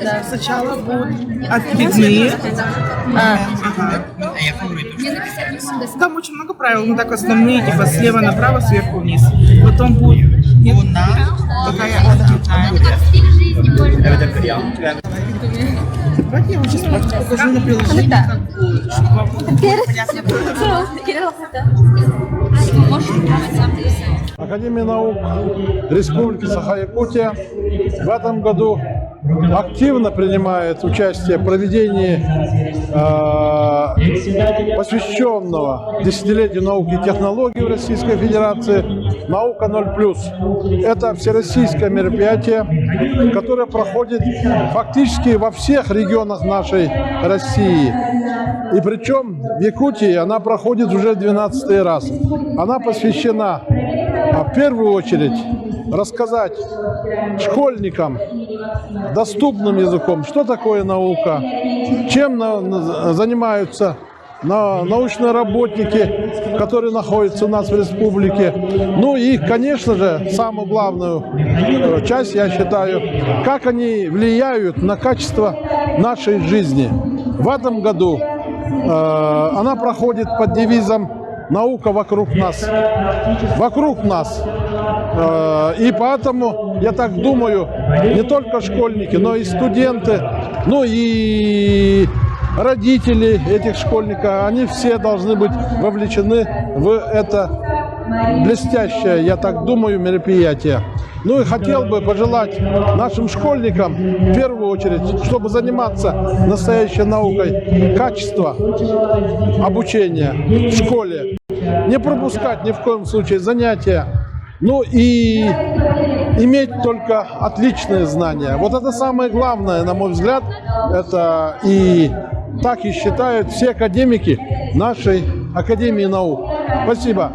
Да. Сначала будут откидные. Ага. Там очень много правил, ну так основные, типа слева направо, сверху вниз. Потом будет такая Давайте я вам сейчас покажу на приложении, как будет, чтобы вам было понятно. Академия наук Республики Саха-Якутия в этом году активно принимает участие в проведении посвященного десятилетию науки и технологий в Российской Федерации «Наука 0+». Это всероссийское мероприятие, которое проходит фактически во всех регионах нашей России. И причем в Якутии она проходит уже 12-й раз. Она посвящена в первую очередь рассказать школьникам доступным языком, что такое наука, чем занимаются научные работники, которые находятся у нас в республике. Ну и, конечно же, самую главную часть, я считаю, как они влияют на качество нашей жизни. В этом году она проходит под девизом «Наука вокруг нас». Вокруг нас. И поэтому, я так думаю, не только школьники, но и студенты, ну и родители этих школьников, они все должны быть вовлечены в это блестящее, я так думаю, мероприятие. Ну и хотел бы пожелать нашим школьникам, в первую очередь, чтобы заниматься настоящей наукой, качество обучения в школе, не пропускать ни в коем случае занятия, ну и иметь только отличные знания. Вот это самое главное, на мой взгляд, это и так и считают все академики нашей Академии наук. Спасибо.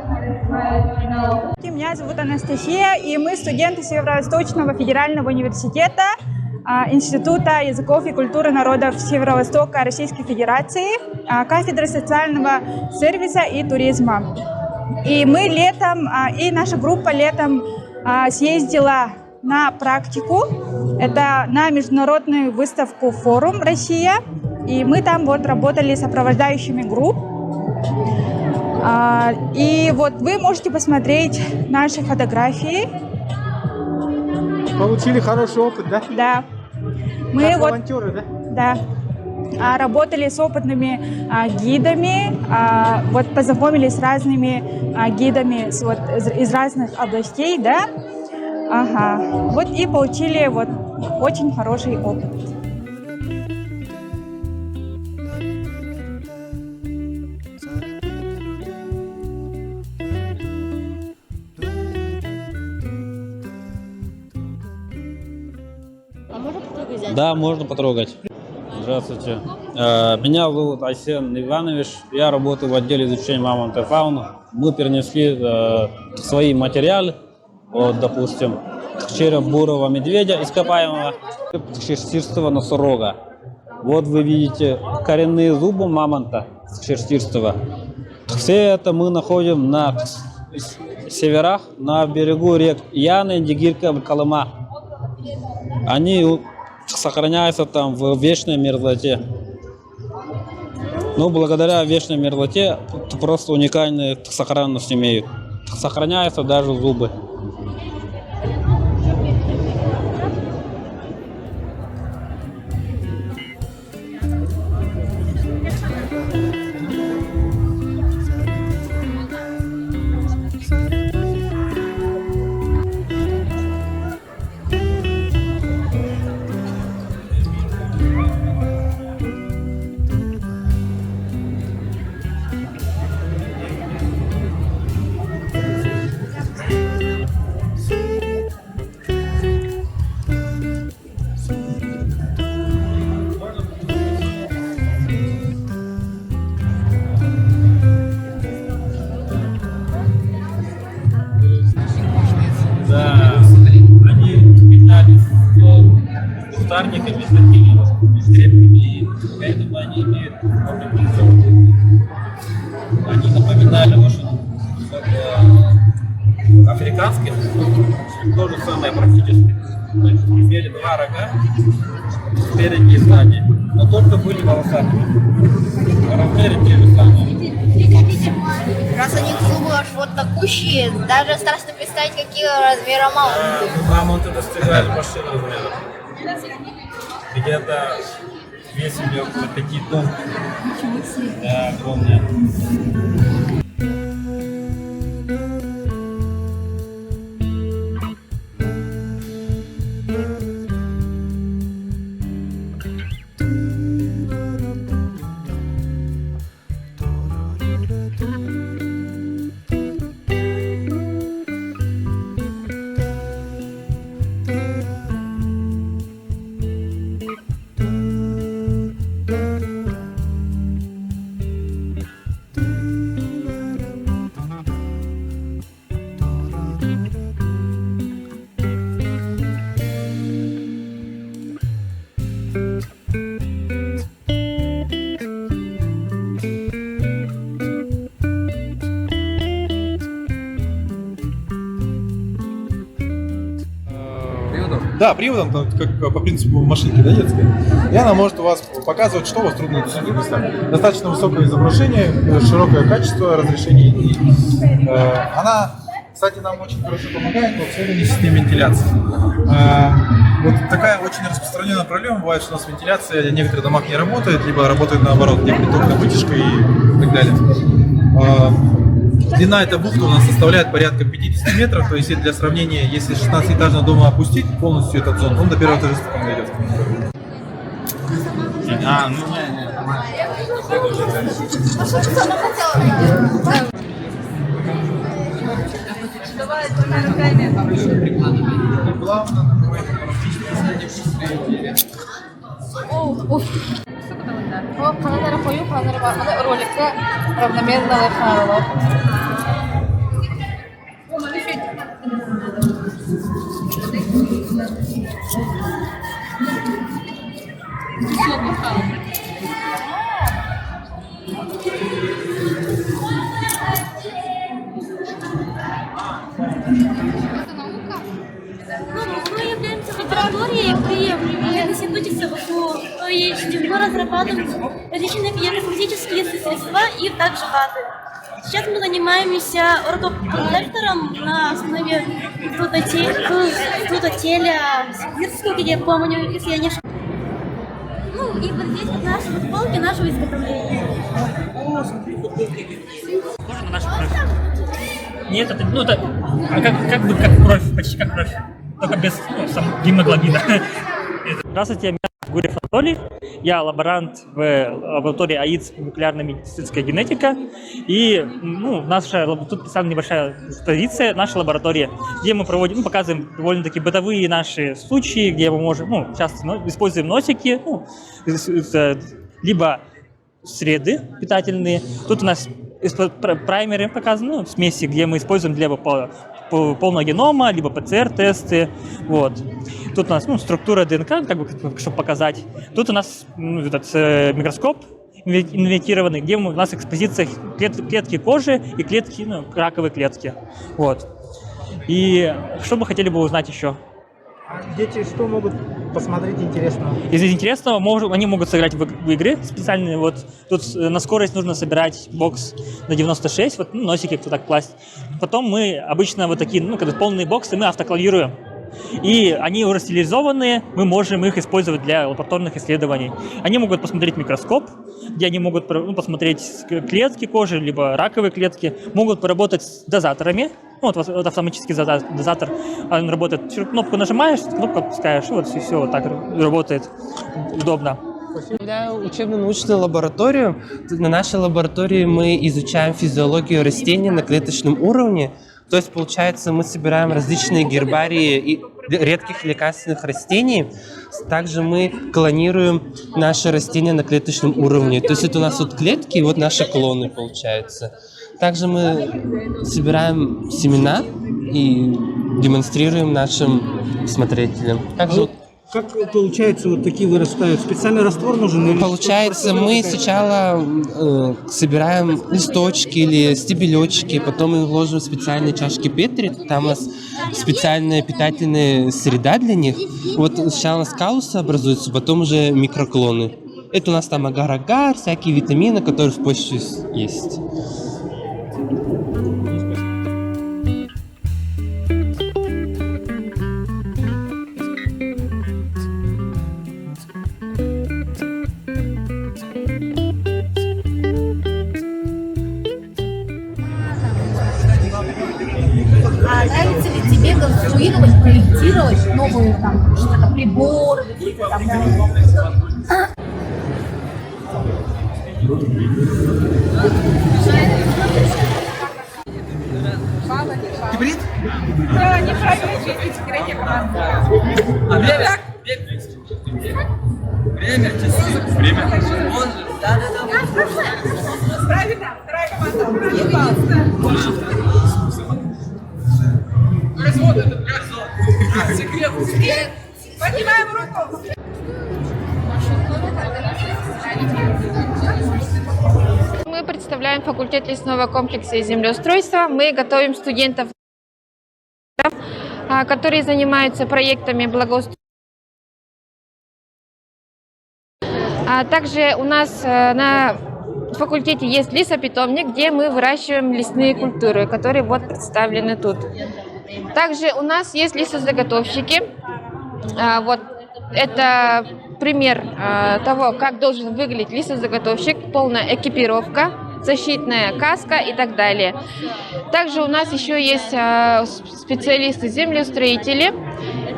Меня зовут Анастасия, и мы студенты Северо-Восточного федерального университета Института языков и культуры народов Северо-Востока Российской Федерации, кафедры социального сервиса и туризма. И мы летом, и наша группа летом съездила на практику, это на международную выставку «Форум Россия», и мы там вот работали сопровождающими групп. И вот вы можете посмотреть наши фотографии. Получили хороший опыт, да? Да. Мы как вот, волонтеры, да? Да. Работали с опытными гидами, вот познакомились с разными гидами из разных областей, да? Ага. Вот и получили вот очень хороший опыт. Да, можно потрогать. Здравствуйте. Меня зовут Айсен Иванович. Я работаю в отделе изучения мамонта и фауны. Мы перенесли свои материалы, вот, допустим, череп бурого медведя ископаемого, шерстистого носорога. Вот вы видите коренные зубы мамонта шерстистого. Все это мы находим на северах, на берегу рек Яны, Дигирка, Колыма. Они сохраняются там в вечной мерзлоте. Но благодаря вечной мерзлоте просто уникальную сохранность имеют. Сохраняются даже зубы. Кустарниками, такими крепкими, поэтому они имеют они напоминали очень африканских, то же самое практически. Имели два рога, спереди и сзади, но только были волосатые. В размере те же самые. Раз они зубы аж вот такущие, даже страшно представить, какие размера мамонты. Мамонты достигали больших размеров. Где-то весили около 5 тонн. Да, огромные. Да, приводом, там, как по принципу машинки, да, детской. И она может у вас показывать, что у вас трудно доступных местах. Достаточно высокое изображение, широкое качество разрешения. И, она, кстати, нам очень хорошо помогает в обслуживании системы вентиляции. Вот такая очень распространенная проблема бывает, что у нас вентиляция в некоторых домах не работает, либо работает наоборот, где притокная вытяжка и так далее. Длина этой бухты у нас составляет порядка 50 метров, то есть для сравнения, если 16-этажного дома опустить полностью этот зон, он до первого этажа спокойно идет. Kanallara koyup kanallara bakmalı rolikte равномерно лайфхайлар. Мы являемся лабораторией при Институте СВКУ, то есть мы разрабатываем различные физические средства и также ВАДы. Сейчас мы занимаемся оргопротектором на основе трудотеля Сибирского, где я помню, если я не ошибаюсь. Ну и вот здесь вот наши футболки нашего изготовления. Похоже на нашу кровь. Нет, это, ну, это как бы как кровь, почти как кровь, только без гемоглобина. Здравствуйте, меня зовут Гурьев Анатолий. Я лаборант в лаборатории АИЦ молекулярная медицинская генетика. И тут представлена небольшая экспозиция нашей лаборатории, где мы проводим, показываем довольно-таки бытовые наши случаи, где мы можем, часто используем носики, либо среды питательные. Тут у нас праймеры показаны, смеси, где мы используем для полного генома, либо ПЦР-тесты. Вот. Тут у нас структура ДНК, чтобы показать. Тут у нас этот микроскоп инвертированный, где у нас экспозиция клетки кожи и клетки, раковые клетки. Вот. И что бы хотели бы узнать еще? Дети что могут посмотреть интересного? Из интересного они могут сыграть в игры специальные. Вот тут на скорость нужно собирать бокс на 96, носики кто так класть. Потом мы обычно вот такие, когда полные боксы, мы автоклавируем. И они уже стилизованные, мы можем их использовать для лабораторных исследований. Они могут посмотреть микроскоп, где они могут посмотреть клетки кожи, либо раковые клетки, могут поработать с дозаторами. Вот автоматический дозатор, он работает, кнопку нажимаешь, кнопку отпускаешь, и все вот так работает удобно. Возглавляю учебно-научную лабораторию. На нашей лаборатории мы изучаем физиологию растений на клеточном уровне. То есть, получается, мы собираем различные гербарии и редких лекарственных растений. Также мы клонируем наши растения на клеточном уровне. То есть это у нас вот клетки, и вот наши клоны, получается. Также мы собираем семена и демонстрируем нашим смотрителям. Также Как получается вот такие вырастают? Специальный раствор нужен? Или Получается, мы сначала собираем листочки или стебелечки, потом их ложим в специальные чашки Петри. Там у нас специальная питательная среда для них. Вот сначала у нас калусы образуются, потом уже микроклоны. Это у нас там агар-агар, всякие витамины, которые в почте есть. А нравится ли тебе конструировать, проектировать новые там что-то, приборы, какие-то там? Гибрид? Правильно, вторая команда. Поднимаем руку. Мы представляем факультет лесного комплекса и землеустройства. Мы готовим студентов, которые занимаются проектами благоустройства. Также у нас на факультете есть лесопитомник, где мы выращиваем лесные культуры, которые вот представлены тут. Также у нас есть лесозаготовщики. Вот это пример того, как должен выглядеть лесозаготовщик, полная экипировка, защитная каска и так далее. Также у нас еще есть специалисты-землеустроители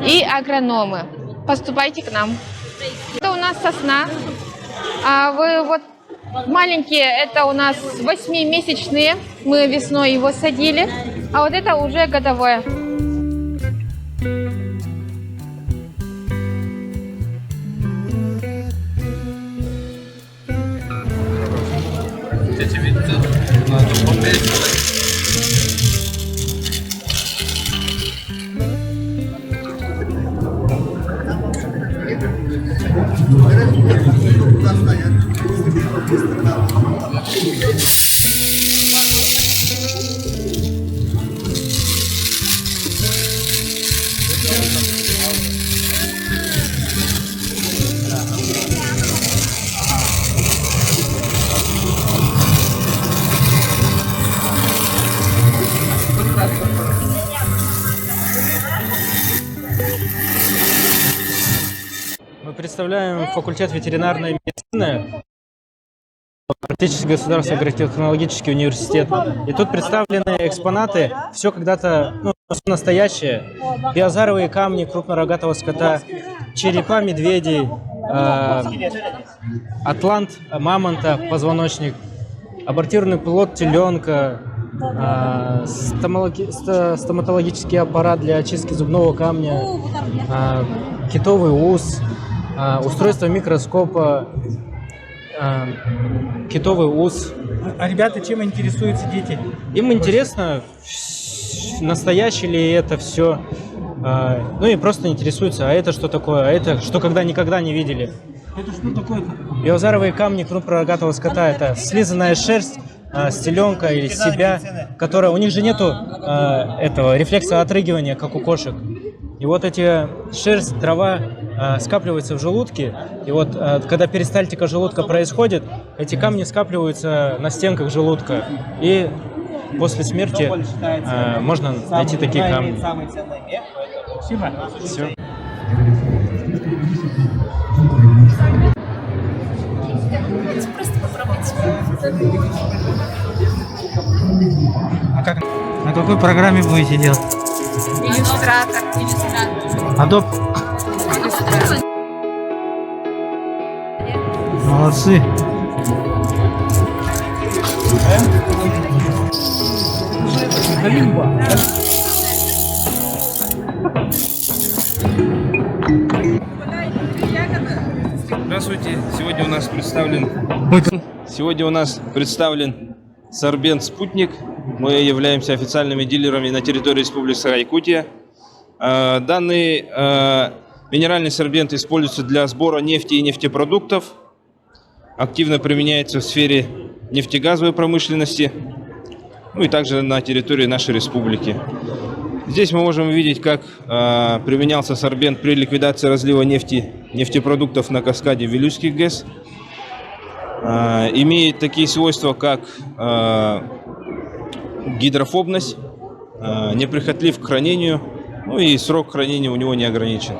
и агрономы. Поступайте к нам. Это у нас сосна. Вот маленькие, это у нас 8-месячные, мы весной его садили, а вот это уже годовое. Мы представляем факультет ветеринарной медицины, практически государственный агротехнологический университет. И тут представлены экспонаты, все когда-то все настоящее. Биозаровые камни крупнорогатого скота, черепа медведей, атлант мамонта, позвоночник, абортированный плод теленка, стоматологический аппарат для очистки зубного камня, китовый ус, устройство микроскопа, китовый ус. А ребята чем интересуются, дети? Им интересно, настоящее ли это все. Ну и просто интересуются, а это что такое, а это что никогда не видели. Это что такое-то? Биозаровые камни крупнорогатого скота — это слизанная шерсть с теленка или с себя, которая, у них же нету этого рефлекса отрыгивания, как у кошек. И вот эти шерсть, трава скапливается в желудке, и вот когда перистальтика желудка происходит, эти камни скапливаются на стенках желудка, и после смерти можно найти такие камни. Спасибо. Все. Просто попробуйте. А как? На какой программе будете делать? Иллюстратор. Adobe. Молодцы. Здравствуйте. Сегодня у нас представлен сорбент «Спутник». Мы являемся официальными дилерами на территории Республики Саха-Якутия. Данный Минеральный сорбент используется для сбора нефти и нефтепродуктов, активно применяется в сфере нефтегазовой промышленности, ну и также на территории нашей республики. Здесь мы можем увидеть, как применялся сорбент при ликвидации разлива нефтепродуктов на каскаде Вилюйских ГЭС. Имеет такие свойства, как гидрофобность, неприхотлив к хранению, ну и срок хранения у него не ограничен.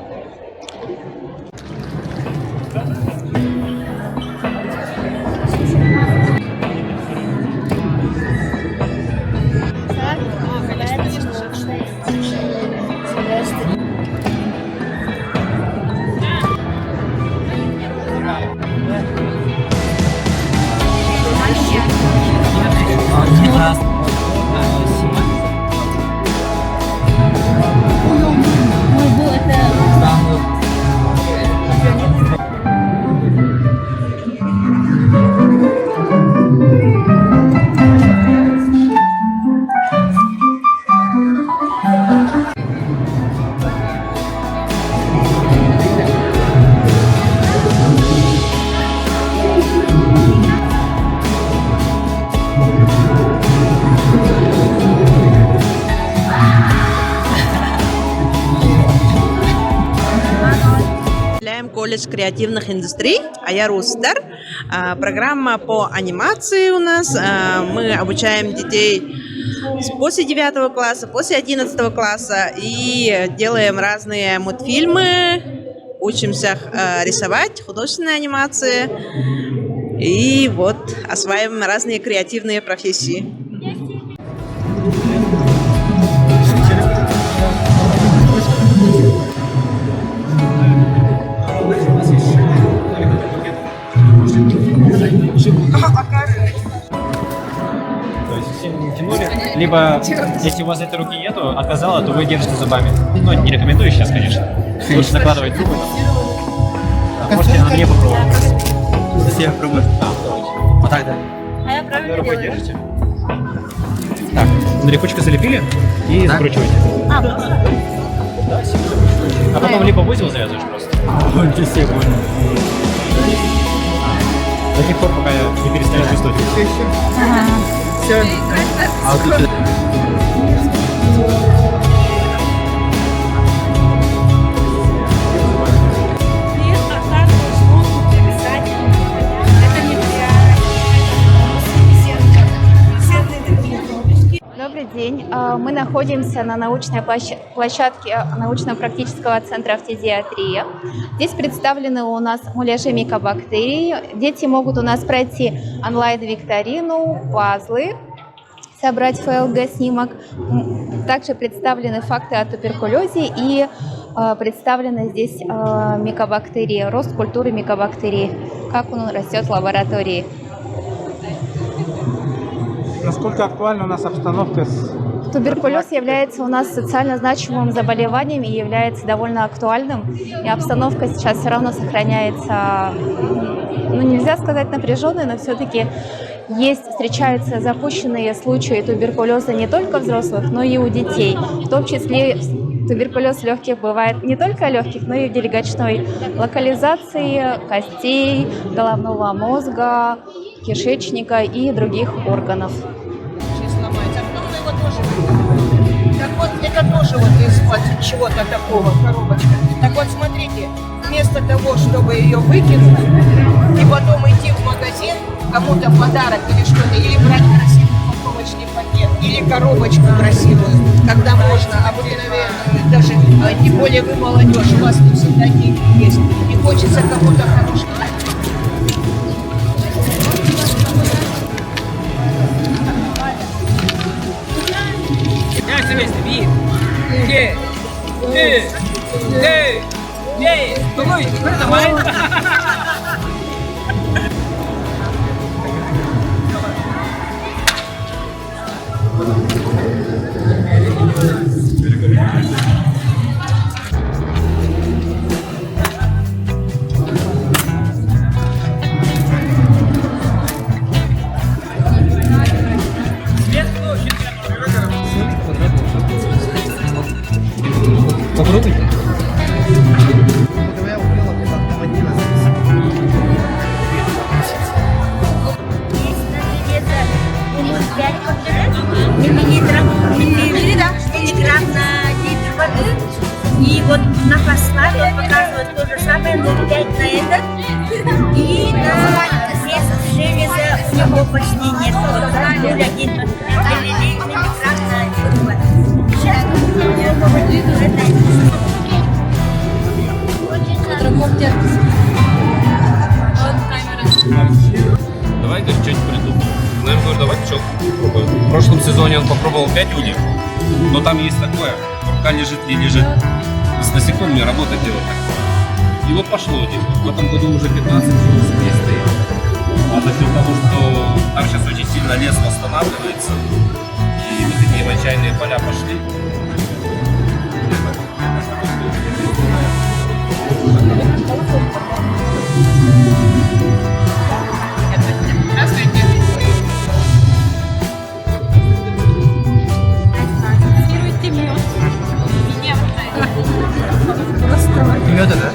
Колледж креативных индустрий, а я Рустер. Программа по анимации у нас. Мы обучаем детей после 9 класса, после 11 класса и делаем разные мультфильмы, учимся рисовать, художественные анимации и вот осваиваем разные креативные профессии. То есть сильно не тянули, либо если у вас этой руки нету, отказала, то вы держите зубами. Ну, не рекомендую сейчас, конечно. Лучше накладывать зубы. Можете на мне попробовать. Если я пробую. Вот так, да. А я правильно Рукой делаю? держите. Так, на репучку залепили и закручиваете. А потом либо в узел завязываешь просто. Здесь все больно. До тех пор, пока я не перестаю чувствовать. Все. А вот тут... Добрый день. Мы находимся на научной площадке научно-практического центра автодиатрия. Здесь представлены у нас муляжи микобактерий. Дети могут у нас пройти онлайн-викторину, пазлы, собрать ФЛГ-снимок. Также представлены факты о туберкулезе и представлены здесь микобактерии, рост культуры микобактерий, как он растет в лаборатории. Насколько актуальна у нас обстановка с... Туберкулез является у нас социально значимым заболеванием и является довольно актуальным. И обстановка сейчас все равно сохраняется, ну, нельзя сказать напряженной, но все-таки встречаются запущенные случаи туберкулеза не только взрослых, но и у детей. В том числе туберкулез легких бывает не только легких, но и в делегочной локализации костей, головного мозга, кишечника и других органов. Так вот, это тоже вот из чего-то такого, коробочка. Так вот, смотрите, вместо того, чтобы ее выкинуть и потом идти в магазин, кому-то подарок или что-то, или брать красивый упаковочный пакет, или коробочку красивую, когда можно, обыкновенную, даже, тем более вы молодежь, у вас тут всегда деньги есть, и хочется кому-то хорошего. Попробуйте. показывать то же самое, но взять на этот и на железо у него почти нет. Вот там был один линейный экран на сейчас Давай, говорит, что-нибудь придумаем. Наверное, говорю, давайте что попробуем. В прошлом сезоне он попробовал 5 ульев, но там есть такое, рука лежит, не лежит. С насекомыми работать делать так. И вот пошло один. В этом году уже 15 семей стоит. А за счет того, что там сейчас очень сильно лес восстанавливается, и вот эти отчаянные поля пошли. Мёда, да?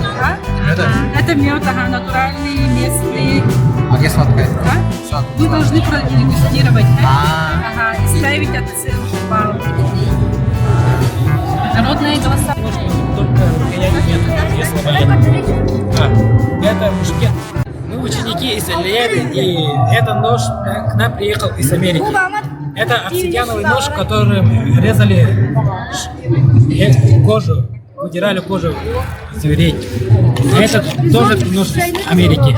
Мёда? Это мед, ага, натуральный, местный. А где сладкое? Да? Вы должны продегустировать, да? Ага, и ставить оценку балл. Народные голоса. Только рукоять нет, есть слабость. Это мушкет. Мы ученики из Ильяды, и этот нож к нам приехал из Америки. Это обсидиановый нож, которым резали кожу, выдирали кожу зверей. А это тоже нож из Америки.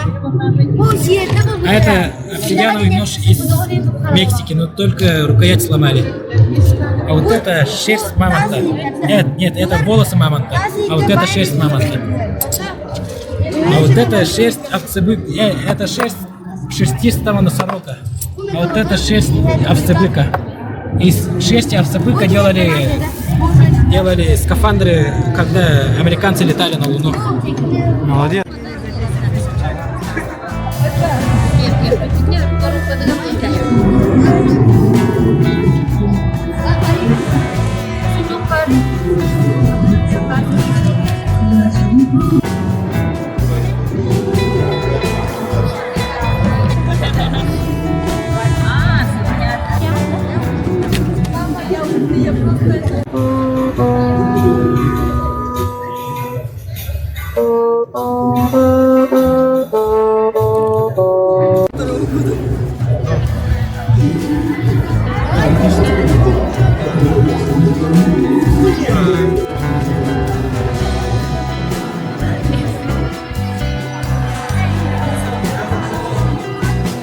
А это обсидиановый нож из Мексики, но только рукоять сломали. А вот это шерсть мамонта. Нет, это волосы мамонта. А вот это шерсть мамонта. А вот это шерсть овцебыка. Это шерсть шерстистого носорога. А вот это шерсть овцебыка. Из шерсти овцебыка делали скафандры, когда американцы летали на Луну. Молодец.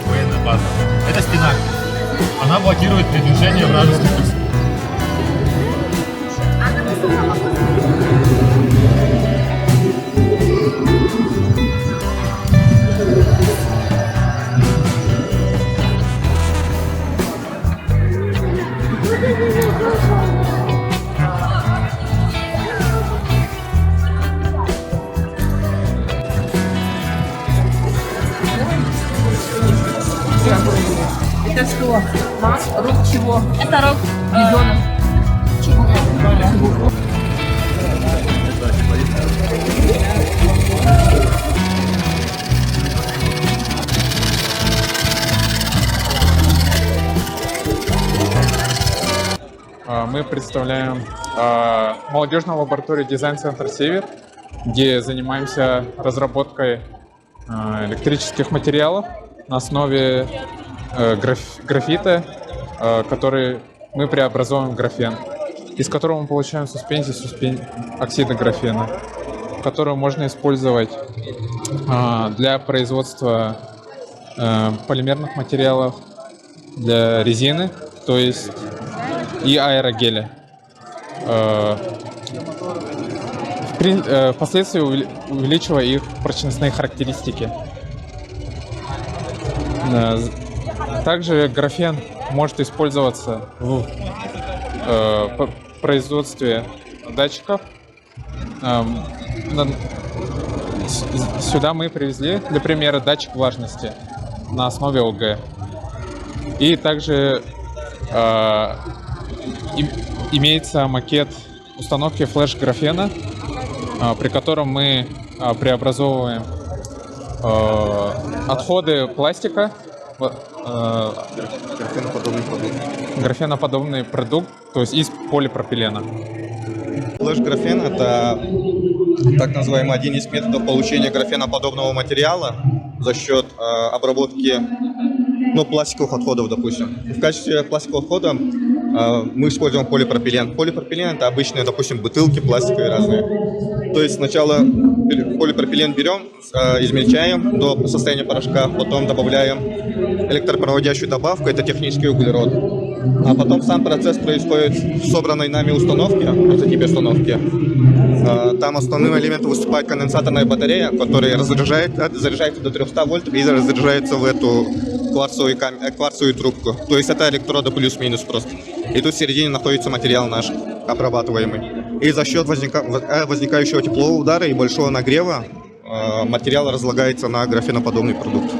Военная база. Это стена. Она блокирует передвижение вражеских войск. Это что? Рог чего? Это рог бизона. Мы представляем молодежную лабораторию дизайн-центр «Север», где занимаемся разработкой электрических материалов на основе графита, который мы преобразовываем в графен, из которого мы получаем суспензию оксида графена, которую можно использовать для производства полимерных материалов, для резины, то есть и аэрогеля. Впоследствии увеличивая их прочностные характеристики. Также графен может использоваться в производстве датчиков. Сюда мы привезли, для примера, датчик влажности на основе ОГ. И также имеется макет установки флеш-графена, при котором мы преобразовываем отходы пластика в графеноподобный продукт, то есть из полипропилена. Флеш-графен — это так называемый один из методов получения графеноподобного материала за счет обработки пластиковых отходов, допустим. В качестве пластикового отхода мы используем полипропилен. Полипропилен — это обычные, допустим, бутылки пластиковые разные. То есть сначала полипропилен берем, измельчаем до состояния порошка, потом добавляем электропроводящую добавку, это технический углерод. А потом сам процесс происходит в собранной нами установке, прототипе установки. Там основным элементом выступает конденсаторная батарея, которая заряжается до 300 вольт и разряжается в эту кварцевую трубку. То есть это электроды плюс-минус просто. И тут в середине находится материал наш, обрабатываемый. И за счет возникающего теплового удара и большого нагрева материал разлагается на графеноподобный продукт.